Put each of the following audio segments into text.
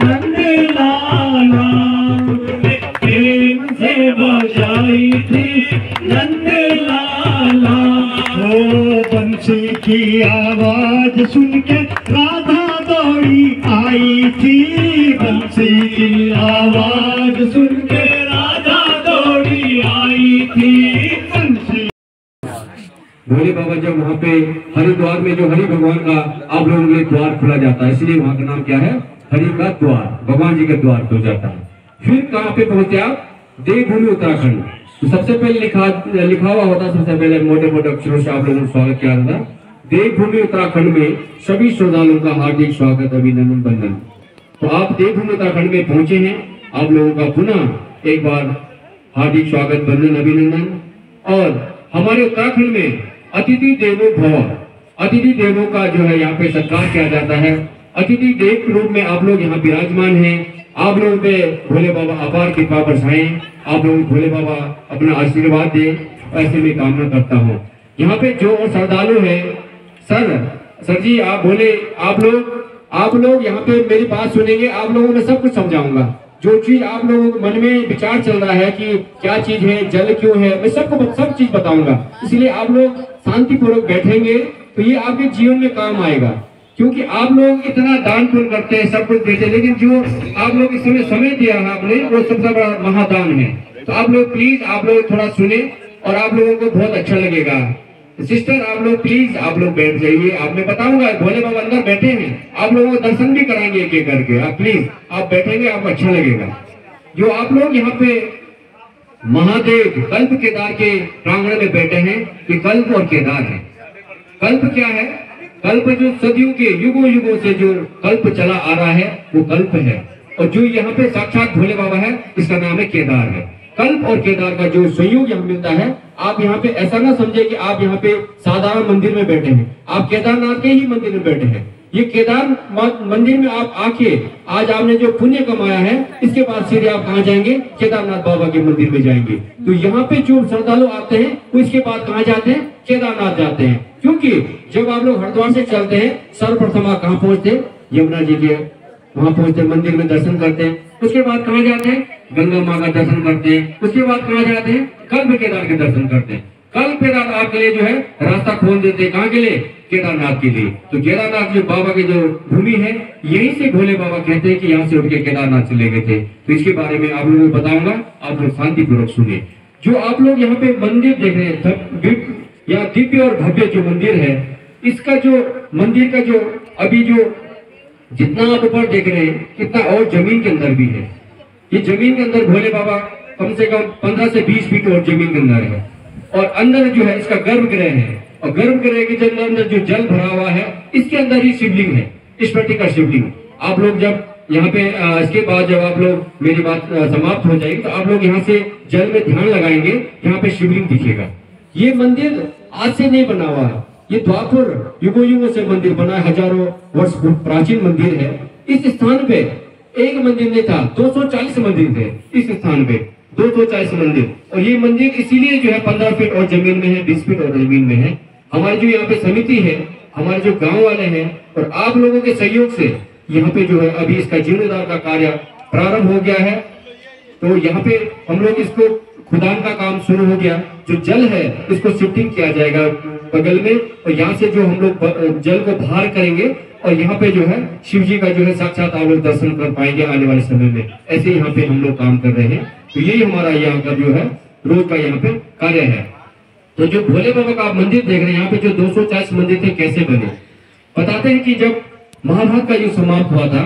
नंद लाला, प्रेम से बजाई थी नंद लाला। ओ बंसी की आवाज सुन के राधा दौड़ी आई थी, बंसी की आवाज सुन के राधा दौड़ी आई थी। भोले बाबा जब वहाँ पे हरिद्वार में जो हरि भगवान का आप लोगों के लिए द्वार खुला जाता है, इसलिए वहाँ का नाम क्या है, हरि का द्वार, भगवान जी का द्वार खुल जाता है। फिर कहाँ पे पहुंचे आप, देवभूमि उत्तराखंड। तो सबसे पहले लिखा हुआ होता, सबसे पहले मोटे मोटे अक्षरों से आप लोगों को स्वागत किया जाता। देवभूमि उत्तराखंड में सभी श्रद्धालुओं का हार्दिक स्वागत, अभिनंदन, वंदन। तो आप देवभूमि उत्तराखंड में पहुंचे हैं, आप लोगों का पुनः एक बार हार्दिक स्वागत, वंदन, अभिनंदन। और हमारे उत्तराखंड में अतिथि देवो भव, अतिथि देवों का जो है यहाँ पे सत्कार किया जाता है। अतिथि देव के रूप में आप लोग यहाँ विराजमान हैं। आप लोगों पे भोले बाबा अपार कृपा बरसाएं, आप लोग भोले बाबा अपना आशीर्वाद दें, ऐसे में कामना करता हूँ। यहाँ पे जो श्रद्धालु है, सर जी आप बोले, आप लोग यहाँ पे मेरी बात सुनेंगे, आप लोगों में सब कुछ समझाऊंगा। जो चीज आप लोगों के मन में विचार चल रहा है कि क्या चीज है, जल क्यों है, मैं सब चीज बताऊंगा। इसलिए आप लोग शांतिपूर्वक बैठेंगे तो ये आपके जीवन में काम आएगा। क्योंकि आप लोग इतना दान पुण्य करते हैं, सब कुछ देते हैं, लेकिन जो आप लोग इस समय दिया है आपने, वो सबसे बड़ा महादान है। तो आप लोग प्लीज, आप लोग थोड़ा सुने और आप लोगों को बहुत अच्छा लगेगा। सिस्टर आप लोग प्लीज, आप लोग बैठ जाइए, आप मैं बताऊंगा, भोले बाबा अंदर बैठे हैं, आप लोगों को दर्शन भी कराएंगे एक एक करके। आप प्लीज, आप बैठेंगे, आपको अच्छा लगेगा। जो आप लोग यहाँ पे महादेव कल्प केदार के प्रांगण में बैठे हैं, ये कल्प और केदार है। कल्प क्या है, कल्प जो सदियों के युगों से जो कल्प चला आ रहा है वो कल्प है, और जो यहाँ पे साक्षात भोले बाबा है इसका नाम है केदार है। कल्प और केदार का जो संयोग यहाँ मिलता है, आप यहाँ पे ऐसा ना समझे कि आप यहाँ पे साधारण मंदिर में बैठे हैं, आप केदारनाथ के ही मंदिर में बैठे हैं। ये केदार मंदिर में आप आके आज आपने जो पुण्य कमाया है, इसके बाद सीधे आप कहाँ जाएंगे, केदारनाथ बाबा के मंदिर में जाएंगे। तो यहाँ पे जो श्रद्धालु आते हैं वो इसके बाद कहाँ जाते हैं, केदारनाथ जाते हैं। क्योंकि जब आप लोग हरिद्वार से चलते हैं, सर्वप्रथम आप कहाँ पहुँचते, यमुना जी के वहाँ पहुँचते, मंदिर में दर्शन करते हैं। उसके बाद कहाँ जाते हैं, गंगा माँ का दर्शन करते हैं। उसके बाद कहाँ जाते हैं, कल्प केदार के दर्शन करते हैं। कल्प केदार आपके लिए जो है रास्ता खोल देते हैं, कहाँ के लिए, केदारनाथ के लिए। तो केदारनाथ जो बाबा की जो भूमि है, यहीं से भोले बाबा कहते हैं कि यहाँ से उठ के केदारनाथ चले गए थे। तो इसके बारे में आप लोगों को बताऊंगा, आप लोग शांतिपूर्वक सुनिए। जो आप लोग यहाँ पे मंदिर देख रहे हैं, या दिव्य और भव्य जो मंदिर है, इसका जो मंदिर का जो अभी जो जितना आप ऊपर देख रहे हैं, कितना और जमीन के अंदर भी है। ये जमीन के अंदर भोले बाबा कम से कम 15 से 20 फीट और जमीन के अंदर है। और अंदर जो है इसका गर्भगृह है, और गर्भगृह के अंदर जो जल भरा हुआ है, इसके अंदर ही शिवलिंग है, इस प्रति का शिवलिंग। आप लोग जब यहाँ पे इसके बाद जब आप लोग मेरी बात समाप्त हो जाएगी, तो आप लोग यहाँ से जल में ध्यान लगाएंगे, यहाँ पे शिवलिंग दिखेगा। ये मंदिर आज से नहीं बना हुआ है, ये द्वापर युगों से मंदिर बना है, हजारों वर्ष प्राचीन मंदिर है। इस स्थान पे एक मंदिर नहीं था, 240 मंदिर थे इस स्थान पे, 240 मंदिर। और ये मंदिर इसीलिए जो है 15 फीट और जमीन में है, 20 फीट और जमीन में है। हमारी जो यहाँ पे समिति है, हमारे जो गांव वाले हैं और आप लोगों के सहयोग से यहाँ पे जो है अभी इसका जीर्णोद्धार का कार्य प्रारंभ हो गया है। तो यहाँ पे हम लोग इसको खुदान का काम शुरू हो गया। जो जल है इसको शिफ्टिंग किया जाएगा बगल में, और यहाँ से जो हम लोग जल को बाहर करेंगे, और यहाँ पे जो है शिव जी का जो है साक्षात आप लोग दर्शन कर पाएंगे आने वाले समय में। ऐसे यहाँ पे हम लोग काम कर रहे हैं। तो यही हमारा यहाँ का जो है रोज का यहाँ पे कार्य है। तो जो भोले बाबा का आप मंदिर देख रहे हैं, यहाँ पे जो 240 मंदिर थे कैसे बने, बताते हैं कि जब महाभारत का युद्ध समाप्त हुआ था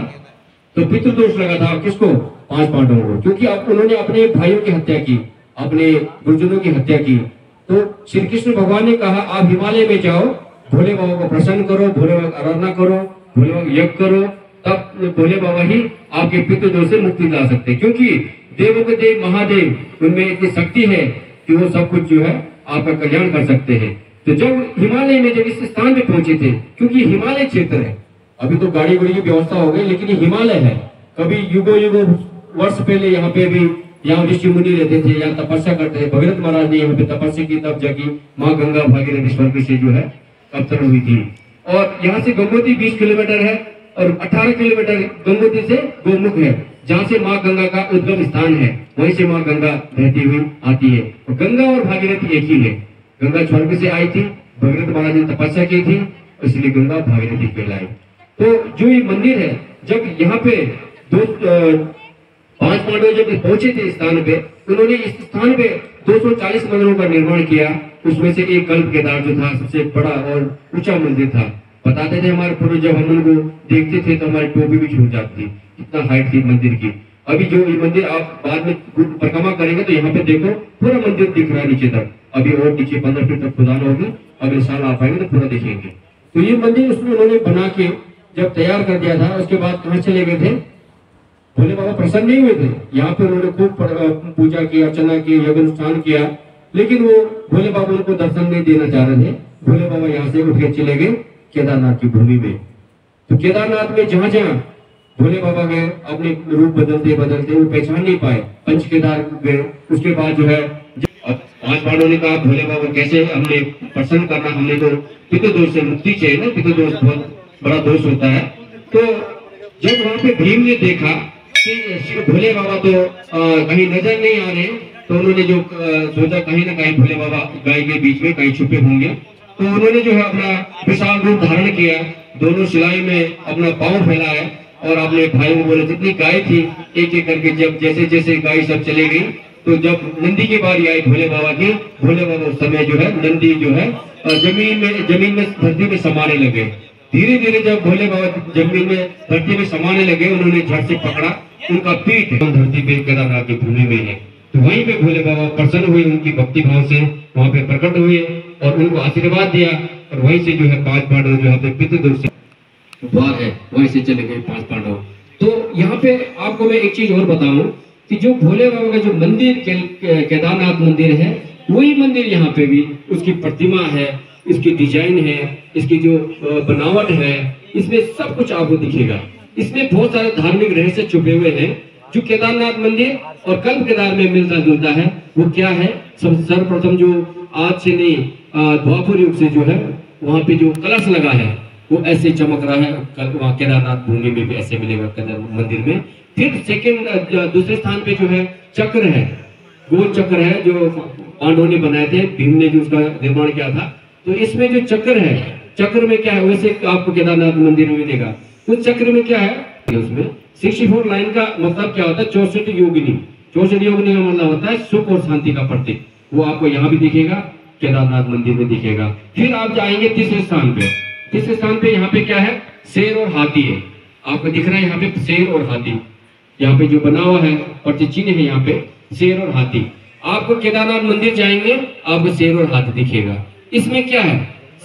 तो पितृदोष लगा था किसको, 5 पांडवों को, क्योंकि उन्होंने अपने भाइयों की हत्या की, अपने गुरुजनों की हत्या की। तो श्री कृष्ण भगवान ने कहा आप हिमालय में जाओ, भोले बाबा को प्रसन्न करो, भोले बाबा की आराधना करो, भोले बाबा यज्ञ करो, तब भोले बाबा ही आपके पितृदोष से मुक्ति ला सकते हैं। क्योंकि देवों के देव महादेव, उनमें इतनी शक्ति है कि वो सब कुछ जो है आपका कल्याण कर सकते हैं। तो जब हिमालय में जब इस स्थान पे पहुंचे थे, क्योंकि हिमालय क्षेत्र है, अभी तो गाड़ी गुड़ी की व्यवस्था हो गई, लेकिन ये हिमालय है। कभी युगों वर्ष पहले यहाँ पे भी यहाँ ऋषि मुनि रहते थे, यहाँ तपस्या करते थे। भगीरथ महाराज ने यहाँ पे तपस्या की, तब जाके माँ गंगा भागीरथी स्वर्ग से जो है अवतरण हुई थी। और यहाँ से गंगोत्री 20 किलोमीटर है, और 18 किलोमीटर गंगोत्री से गोमुख है, जहाँ से माँ गंगा का उद्गम स्थान है, वहीं से माँ गंगा बहती हुई आती है। और गंगा और भागीरथी एक ही है। गंगा स्वर्ग से आई थी, भगीरथ महाराज ने तपस्या की थी, इसलिए गंगा भागीरथी कहलाई। तो जो ये मंदिर है, जब यहाँ पे 5 पांडव जब पहुंचे थे इस स्थान पे, उन्होंने इस स्थान पे 240 मंदिरों का निर्माण किया। उसमें से एक कल्प केदार जो था सबसे बड़ा और ऊंचा मंदिर था। बताते थे हमारे पूर्वज, जब हम उनको देखते थे तो हमारी टोपी भी छूट जाती थी, इतना हाइट थी मंदिर की। अभी जो ये मंदिर आप बाद में परिक्रमा करेंगे तो यहाँ पे देखो पूरा मंदिर दिख रहा है नीचे तक। अभी और नीचे 15 फीट तक खुदान होगी, अगले साल आप आएंगे तो पूरा देखेंगे। तो ये मंदिर उसमें उन्होंने बना के जब तैयार कर दिया था, उसके बाद कहाँ चले गए थे? भोले बाबा प्रसन्न नहीं हुए थे। यहाँ पे उन्होंने खूब पूजा की, अर्चना की, यज्ञ अनुष्ठान किया, लेकिन वो भोले बाबा उनको दर्शन नहीं देना चाह रहे थे। भोले बाबा यहाँ से उठ के चले गए केदारनाथ की भूमि में। तो केदारनाथ में जहाँ जहाँ भोले बाबा गए, अपने रूप बदलते बदलते वो पहचान नहीं पाए। पंच केदार गए, उसके बाद जो है 5 पांडवों ने कहा भोले बाबा कैसे हमने प्रसन्न करना, हमने तो पितृदोष से मुक्ति चाहिए ना, पितृदोष बहुत बड़ा दोष होता है। तो जब वहाँ पे भीम ने देखा कि भोले बाबा तो कहीं नजर नहीं आ रहे, तो उन्होंने जो सोचा कहीं ना कहीं भोले बाबा गाय के बीच में कहीं छुपे होंगे। तो उन्होंने जो है अपना विशाल रूप धारण किया, दोनों सिलाई में अपना पांव फैलाया और अपने भाई को बोले जितनी गाय थी एक एक करके, जब जैसे जैसे गाय सब चले गई, तो जब नंदी की बारी आई भोले बाबा की, भोले बाबा उस समय जो है नंदी जो है जमीन में धरती में समाने लगे। धीरे धीरे जब भोले बाबा जमीन में धरती में समाने लगे, उन्होंने झट से पकड़ा, उनका पीठ धरती पे केदारनाथ की भूमि में है। तो वहीं पे भोले बाबा प्रसन्न हुए, उनकी भक्ति भाव से वहां पे प्रकट हुए और उनको आशीर्वाद दिया। और वहीं से जो है 5 पांडव जो है पितृदोष से द्वार है, वहीं से चले गए 5 पांडव। तो यहाँ पे आपको मैं एक चीज और बताऊं कि जो भोले बाबा का जो मंदिर केदारनाथ मंदिर है, वही मंदिर यहाँ पे भी उसकी प्रतिमा है, इसकी डिजाइन है, इसकी जो बनावट है, इसमें सब कुछ आपको दिखेगा। इसमें बहुत सारे धार्मिक रहस्य छुपे हुए हैं। जो केदारनाथ मंदिर और कल्प केदार में मिलता जुलता है वो क्या है? सर्वप्रथम जो आज से नहीं द्वापर युग से जो है वहाँ पे जो कलश लगा है वो ऐसे चमक रहा है। वहाँ केदारनाथ भूमि में भी ऐसे मिलेगा मंदिर में। फिर सेकंड दूसरे स्थान पे जो है चक्र है, गोल चक्र है जो पांडवों ने बनाए थे, भीम ने जो उसका निर्माण किया था। तो इसमें जो चक्र है, चक्र में क्या है वैसे आपको केदारनाथ मंदिर में मिलेगा। उस चक्र में क्या है? उसमें 64 लाइन का मतलब क्या होता है? 64 योगिनी। 64 योगिनी का मतलब होता है सुख और शांति का प्रतीक। वो आपको यहाँ भी दिखेगा, केदारनाथ मंदिर में दिखेगा। फिर आप जाएंगे तीसरे स्थान पे। तीसरे स्थान पे यहाँ पे क्या है? शेर और हाथी है। आपको दिख रहा है यहाँ पे शेर और हाथी, यहाँ पे जो बना हुआ है और चिन्ह है यहाँ पे शेर और हाथी। आपको केदारनाथ मंदिर जाएंगे आपको शेर और हाथी दिखेगा। इसमें क्या है?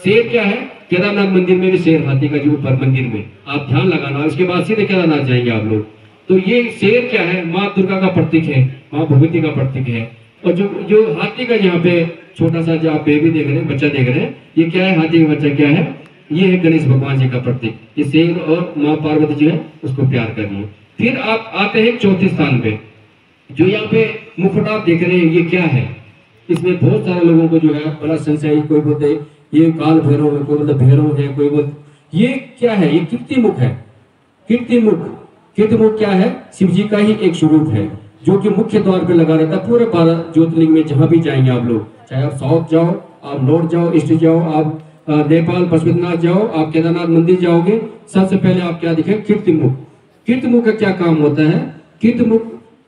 शेर क्या है? केदारनाथ मंदिर में भी शेर हाथी का जो ऊपर मंदिर में आप ध्यान लगाना। उसके बाद सीधे केदारनाथ जाएंगे आप लोग। तो ये शेर क्या है? माँ दुर्गा का प्रतीक है, माँ भगवती का प्रतीक है। और जो हाथी का यहाँ पे छोटा सा जो आप बेबी देख रहे हैं, बच्चा देख रहे हैं, ये क्या है? हाथी का बच्चा क्या है? ये है गणेश भगवान जी का प्रतीक। ये शेर और माँ पार्वती जो है उसको प्यार कर रही है। फिर आप आते हैं चौथे स्थान पे। जो यहाँ पे मुकुट आप देख रहे हैं ये क्या है? इसमें बहुत सारे लोगों को जो है बड़ा संशय, कोई बोलते ये काल भैरव है, कोई बोलते भैरव है, कोई बोलते ये क्या है? ये कीर्तिमुख है। कीर्तिमुख क्या है? शिव जी का ही एक स्वरूप है जो कि मुख्य द्वार पे लगा रहता है। पूरे 12 ज्योतिर्लिंग में जहां भी जाएंगे आप लोग, चाहे आप साउथ जाओ, आप नॉर्थ जाओ, ईस्ट जाओ, आप नेपाल पशुपतिनाथ जाओ, आप केदारनाथ मंदिर जाओगे, सबसे पहले आप क्या दिखे? कीर्तिमुख। कीर्तिमुख का क्या काम होता है? कीर्तिमुख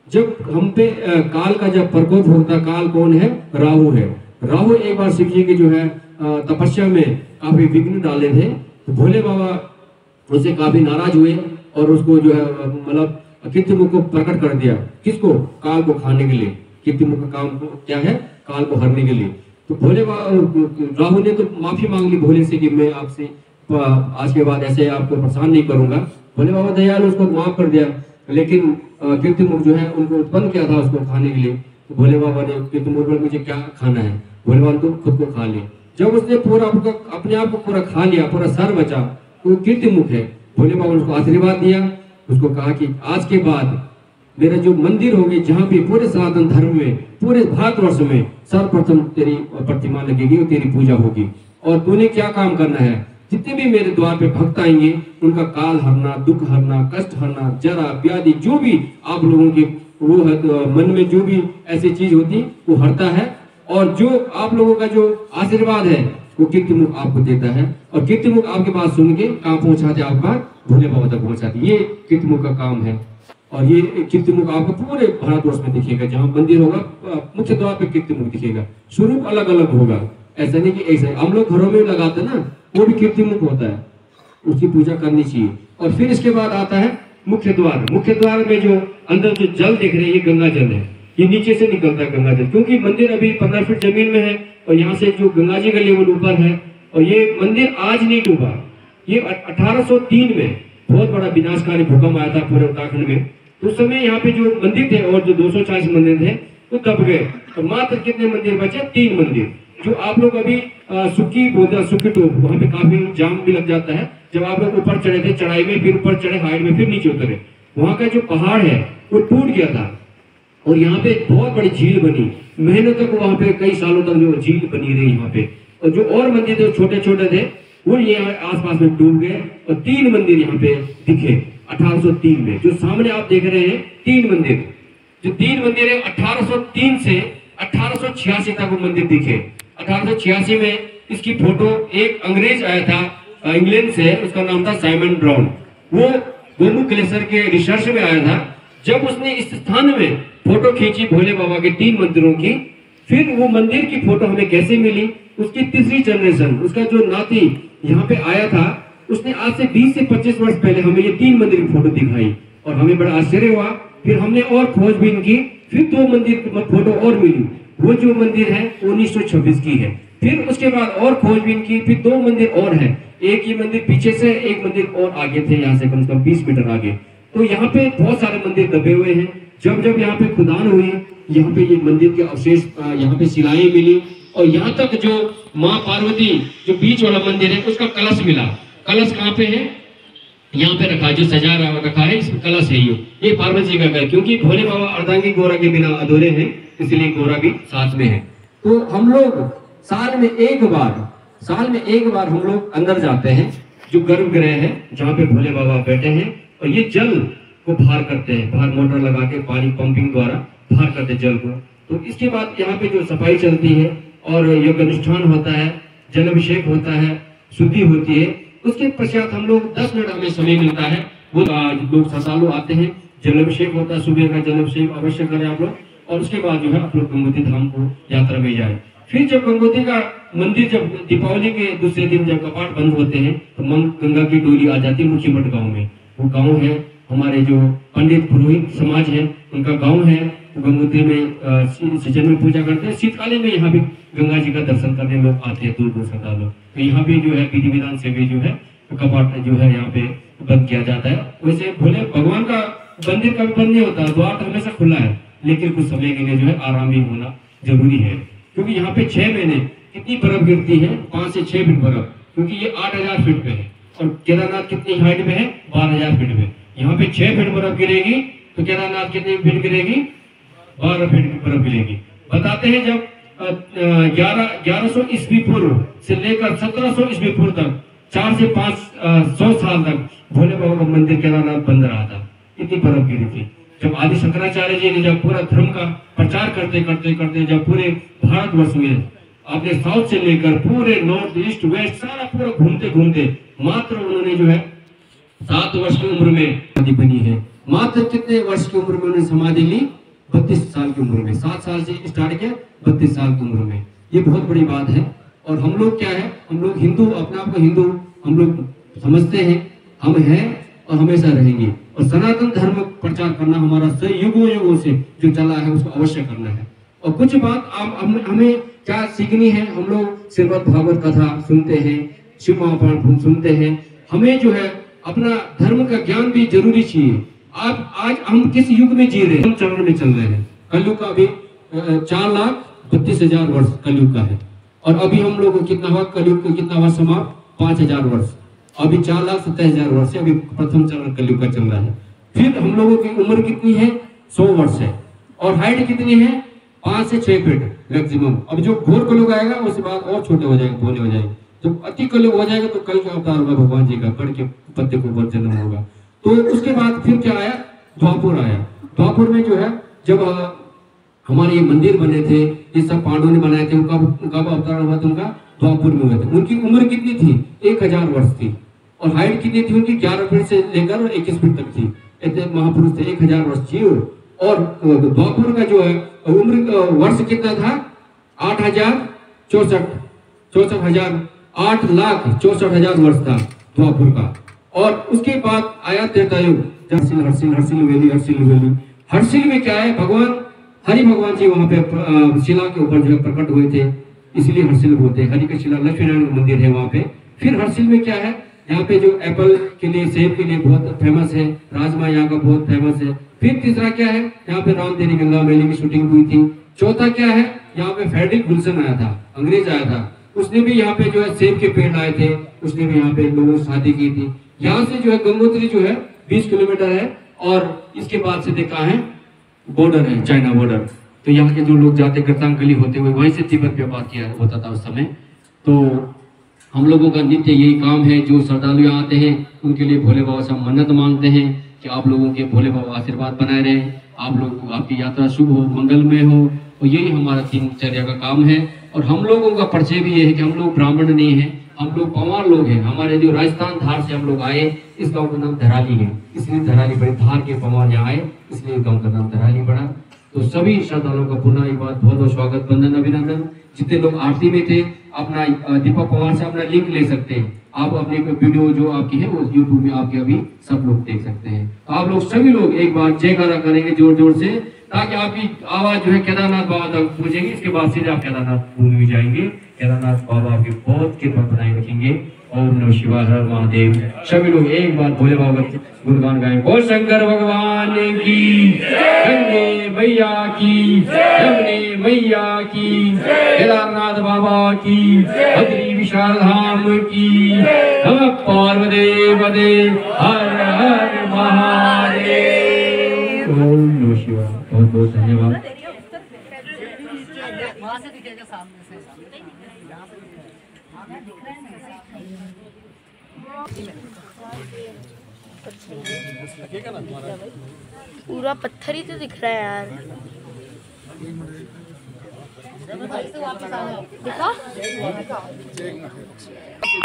जब हम पे काल का जब प्रकोप होता है, काल कौन है? राहु है। राहु एक बार शिव जी की जो है तपस्या में काफी विघ्न डाले थे, तो भोले बाबा उससे काफी नाराज हुए और उसको जो है मतलब कीर्तिमुख को प्रकट कर दिया। किसको? काल को खाने के लिए। कीर्तिमुख का काम क्या है? काल को हरने के लिए। तो भोले बाबा राहु ने तो माफी मांग ली भोले से कि मैं आपसे आज के बाद ऐसे आपको परेशान नहीं करूंगा। भोले बाबा दयालु उसको माफ कर दिया, लेकिन कीर्तिमुख जो है उनको उत्पन्न किया था उसको खाने के लिए। तो भोले बाबा ने कीर्तिमुख बोला मुझे क्या खाना है? भोले बाबा तो खुद को खा लिया। जब उसने पूरा अपने आप को पूरा खा लिया, पूरा सर बचा, तो कीर्तिमुख है। भोले बाबा ने उसको आशीर्वाद दिया, उसको कहा कि आज के बाद मेरा जो मंदिर होगी, जहाँ भी पूरे सनातन धर्म में, पूरे भारतवर्ष में सर्वप्रथम तेरी प्रतिमा लगेगी और तेरी पूजा होगी। और तूने क्या काम करना है? जितने भी मेरे द्वार पे भक्त आएंगे उनका काल हरना, दुख हरना, कष्ट हरना, जरा व्याधि जो भी आप लोगों के वो है तो मन में जो भी ऐसी चीज होती वो हरता है। और जो आप लोगों का जो आशीर्वाद है वो कीर्तिमुख आपको देता है। और कीर्तिमुख आपके पास सुन के कहाँ पहुंचाते, आपका भोले बाबा तक पहुंचाते। ये कीर्तिमुख का काम है। और ये कीर्तिमुख आपको पूरे भारतवर्ष में दिखेगा। जहाँ मंदिर होगा मुख्य द्वार पे कीर्तिमुख दिखेगा। स्वरूप अलग अलग होगा, ऐसा नहीं कि ऐसा हम लोग घरों में लगाते ना, वो भी कीर्तिमुख होता है, उसकी पूजा करनी चाहिए। और फिर इसके बाद आता है मुख्य द्वार। मुख्य द्वार में जो अंदर जो जल देख रहे हैं ये गंगा जल है। ये नीचे से निकलता है गंगा जल, क्योंकि मंदिर अभी 15 फीट जमीन में है और यहाँ से जो गंगा जी का लेवल ऊपर है। और ये मंदिर आज नहीं डूबा, ये 1803 में बहुत बड़ा विनाशकारी भूकंप आया था पूरे उत्तराखंड में। उस समय यहाँ पे जो मंदिर थे और जो 240 मंदिर थे वो दब गए। तो मात्र कितने मंदिर बचे? 3 मंदिर। जो आप लोग अभी सुक्की बोलते हैं, सुक्की टोप, वहाँ पे काफी जाम भी लग जाता है। जब आप लोग ऊपर चढ़े थे चढ़ाई में, फिर ऊपर चढ़े हाइट में, फिर नीचे उतरे, वहाँ का जो पहाड़ है वो टूट गया था और यहाँ पे बहुत बड़ी झील बनी। महीनों तक वहाँ पे, कई सालों तक जो झील बनी रही यहाँ पे। और जो और मंदिर थे छोटे छोटे थे वो ये आसपास में डूब गए और 3 मंदिर यहाँ पे दिखे 1803 में। जो सामने आप देख रहे हैं 3 मंदिर, जो 3 मंदिर है 1803 से 1886 तक वो मंदिर दिखे। 1886 में इसकी फोटो एक अंग्रेज आया था इंग्लैंड से, उसका नाम था साइमन ब्राउन। वो गोमुख ग्लेशियर के रिसर्च में आया था। जब उसने इस स्थान में फोटो खींची भोले बाबा के 3 मंदिरों की, फिर वो मंदिर की फोटो हमें कैसे मिली? उसकी तीसरी जनरेशन, उसका जो नाती यहाँ पे आया था, उसने आज से 20 से 25 वर्ष पहले हमें ये 3 मंदिर की फोटो दिखाई और हमें बड़ा आश्चर्य हुआ। फिर हमने और खोजबीन की, फिर 2 मंदिर की फोटो और मिली। वो जो मंदिर है 1926 की है। फिर उसके बाद और खोजबीन की, फिर 2 मंदिर और है। एक ही मंदिर पीछे से, एक मंदिर और आगे थे, यहाँ से कम से कम 20 मीटर आगे। तो यहाँ पे बहुत सारे मंदिर दबे हुए हैं। जब जब यहाँ पे खुदान हुई, यहाँ पे ये मंदिर के अवशेष, यहाँ पे शिलाएं मिली और यहाँ तक जो माँ पार्वती जो बीच वाला मंदिर है उसका कलश मिला। कलश कहाँ पे है? यहाँ पे रखा, जो सजा रखा है इसमें कलश है। ये पार्वती जी का घर, क्योंकि भोले बाबा अर्धांगी गौरा के बिना अधूरे हैं, इसलिए गौरा भी साथ में है। तो हम लोग साल में एक बार हम लोग अंदर जाते हैं, जो गर्भगृह है जहाँ पे भोले बाबा बैठे हैं, और ये जल को बाहर करते हैं, बाहर मोटर लगा के पानी पंपिंग द्वारा बाहर करते हैं जल को। तो इसके बाद यहाँ पे जो सफाई चलती है और योग अनुष्ठान होता है, जल अभिषेक होता है, शुद्धि होती है। उसके पश्चात हम लोग 10 मिनट हमें समय मिलता है। वो लोग श्रद्धालु आते हैं, जल अभिषेक होता है, सुबह का जल अभिषेक अवश्य करें आप लोग। और उसके बाद जो है आप लोग गंगोत्री धाम को यात्रा में जाए। फिर जब गंगोत्री का मंदिर, जब दीपावली के दूसरे दिन जब कपाट बंद होते हैं तो गंगा की डोली आ जाती है मुखीमठ गाँव में। वो गाँव है हमारे जो पंडित पुरोहित समाज है उनका गाँव है। गंगोत्री में सीजन में पूजा करते हैं। शीतकालीन में यहाँ भी गंगा जी का दर्शन करने लोग आते हैं, दूर दूर से श्रद्धालु। तो यहाँ भी जो है विधि विधान से भी जो है कपाट जो है यहाँ पे बंद किया जाता है। वैसे भोले भगवान का मंदिर कभी बंद नहीं होता, द्वार तो हमेशा खुला है, लेकिन कुछ समय के लिए जो है आराम भी होना जरूरी है। क्योंकि यहाँ पे 6 महीने कितनी बर्फ गिरती है? 5 से 6 फीट बर्फ, क्योंकि ये 8000 फीट पे है। और केदारनाथ कितनी हाइट पे है? 12000 फीट पे। यहाँ पे 6 फीट बर्फ गिरेगी तो केदारनाथ कितनी फीट गिरेगी? 12 फीट की बर्फ गिरेगी। बताते हैं जब 1100 ईस्वी पूर्व से लेकर 1700 ईस्वी पूर्व तक 4 से 500 साल तक भोले बाबा का मंदिर केदारनाथ बंद रहा था, इतनी बर्फ गिरी थी। जब आदि शंकराचार्य जी ने जब पूरा धर्म का प्रचार करते करते करते जब पूरे भारतवर्ष में आपने साउथ से लेकर पूरे नॉर्थ ईस्ट वेस्ट सारा पूरा घूमते घूमते मात्र उन्होंने जो है 7 वर्ष की उम्र में समाधि बनी है। मात्र कितने वर्ष की उम्र में उन्होंने समाधि ली? 32 साल की उम्र में। 7 साल से स्टार्ट किया, 32 साल की उम्र में। ये बहुत बड़ी बात है। और हम लोग क्या है, हम लोग हिंदू, अपने आप को हिंदू हम लोग समझते हैं, हम हैं और हमेशा रहेंगे। और सनातन धर्म प्रचार करना हमारा सही युगों युगों से जो चला है उसको अवश्य करना है। और कुछ बात हमें क्या सीखनी है, हम लोग श्रीमद् भागवत कथा सुनते हैं, शिव महापुराण सुनते हैं। हमें जो है अपना धर्म का ज्ञान भी जरूरी चाहिए। आज हम किस युग में जी रहे हैं? हम चरण में चल रहे हैं। कलयुग का अभी 4,32,000 वर्ष कलयुग का है। और अभी हम लोग कितना हुआ कलयुग का, कितना हुआ समाप्त? 5,000 वर्ष। अभी 4,27,000 वर्ष है, अभी प्रथम चरण कलयुग का चल रहा है। फिर हम लोगों की उम्र कितनी है? 100 वर्ष है। और हाइट कितनी है? 5 से 6 फीट मैक्सिमम। अब जो घोर कलयुग आएगा उसके बाद और छोटे हो जाएंगे, भोले हो जाएंगे। जब अति कलयुग हो जाएगा तो कल का अवतार होगा भगवान जी का, कड़ के पत्ते के ऊपर जन्म होगा। तो उसके बाद फिर क्या आया, द्वापुर आया। द्वापुर में जो है जब हमारे ये मंदिर बने थे, ये सब पांडवों ने बनाए थे, उनका अवतार हुआ था उनका द्वापुर में हुआ था। उनकी उम्र कितनी थी, 1000 वर्ष थी, और हाइट कितनी थी उनकी, 11 फीट से लेकर 21 फीट तक थी। इतने महापुरुष थे, 1000 वर्ष जिए। और द्वापुर का जो है उम्र वर्ष कितना था, 8,64,000 वर्ष था द्वापुर का। और उसके बाद आया त्रेतायुग, हर्षिल में क्या है, भगवान हरि भगवान जी वहां पे शिला के ऊपर जो है प्रकट हुए थे, इसलिए हर्षिल बोलते हैं। हरि का शिला, लक्ष्मी नारायण मंदिर है वहां पे। फिर हर्षिल में क्या है, यहाँ पे जो एप्पल के लिए, सेब के लिए बहुत फेमस है, राजमा यहाँ का बहुत फेमस है। फिर तीसरा क्या है, यहाँ पे राम तेरी गंगा मैली की शूटिंग हुई थी। चौथा क्या है, यहाँ पे फ्रेडरिक विल्सन आया था, अंग्रेज आया था, उसने भी यहाँ पे जो है सेब के पेड़ लाए थे, उसने भी यहाँ पे लोगों से शादी की थी। यहाँ से जो है गंगोत्री जो है 20 किलोमीटर है, और इसके बाद से देखा है बॉर्डर है, चाइना बॉर्डर। तो यहाँ के जो लोग जाते गर्तांगली होते हुए वहीं से तिब्बत व्यापार किया होता था उस समय। तो हम लोगों का नित्य यही काम है, जो श्रद्धालु यहाँ आते हैं उनके लिए भोले बाबा से हम मन्नत मांगते हैं कि आप लोगों के भोले बाबा आशीर्वाद बनाए रहें, आप लोग आपकी यात्रा शुभ हो, मंगलमय हो। और यही हमारा दिनचर्या का काम है। और हम लोगों का परिचय भी ये है कि हम लोग ब्राह्मण नहीं हैं, हम लोग पवार लोग हैं। हमारे जो राजस्थान धार से हम लोग आए, इस गांव का नाम धराली है, इसलिए धराली पड़ी, धार के पवार यहाँ आए इसलिए गांव का नाम धराली पड़ा। तो सभी श्रद्धालुओं का पुनः एक बार बहुत बहुत स्वागत, वंदन, अभिनंदन। जितने लोग आरती में थे, अपना दीपक पवार से अपना लिंक ले सकते हैं आप, अपनी वीडियो जो आपकी है वो यूट्यूब में आपके अभी सब लोग देख सकते हैं। तो आप लोग सभी लोग एक बार जयकारा करेंगे जोर जोर से, ताकि आपकी आवाज जो है केदारनाथ बाबा तक पहुंचेगी। इसके बाद सीधे आप केदारनाथ भूमि में जाएंगे, केदारनाथ बाबा आपकी बहुत कृपा बनाए रखेंगे। ओम नमः शिवाय, हर महादेव। सभी लोग एक बार भोले बाबा का गुणगान गाएं। बोल शंकर भगवान की, गंगे मैया की, यमुने मैया की, केदारनाथ बाबा की, बद्री विशाल धाम की, नमः पार्वती पते, हर हर महादेव। ओम नमः शिवाय। बहुत बहुत धन्यवाद। पूरा पत्थर ही तो दिख रहा है यार, देखो।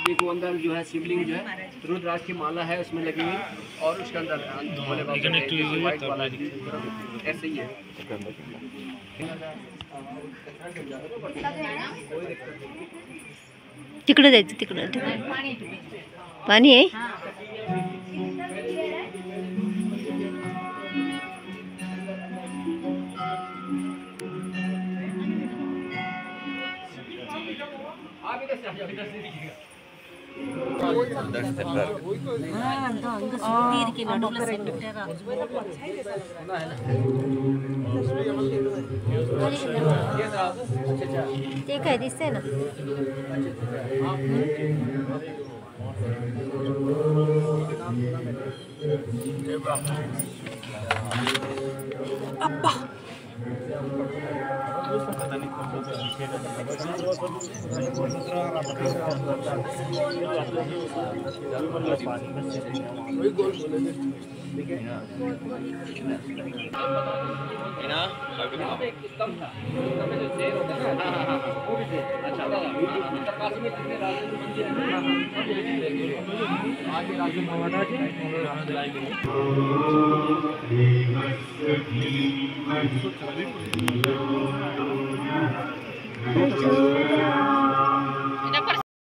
देखो अंदर जो है शिवलिंग जो है रुद्राक्ष की माला है उसमें लगी हुई, और उसके अंदर भोले बाबा व्हाइट वाला ऐसे ही है। तिकडे जायचं, तिकडे पाणी आहे। ते काय दिसतंय ना, अब्बा अच्छा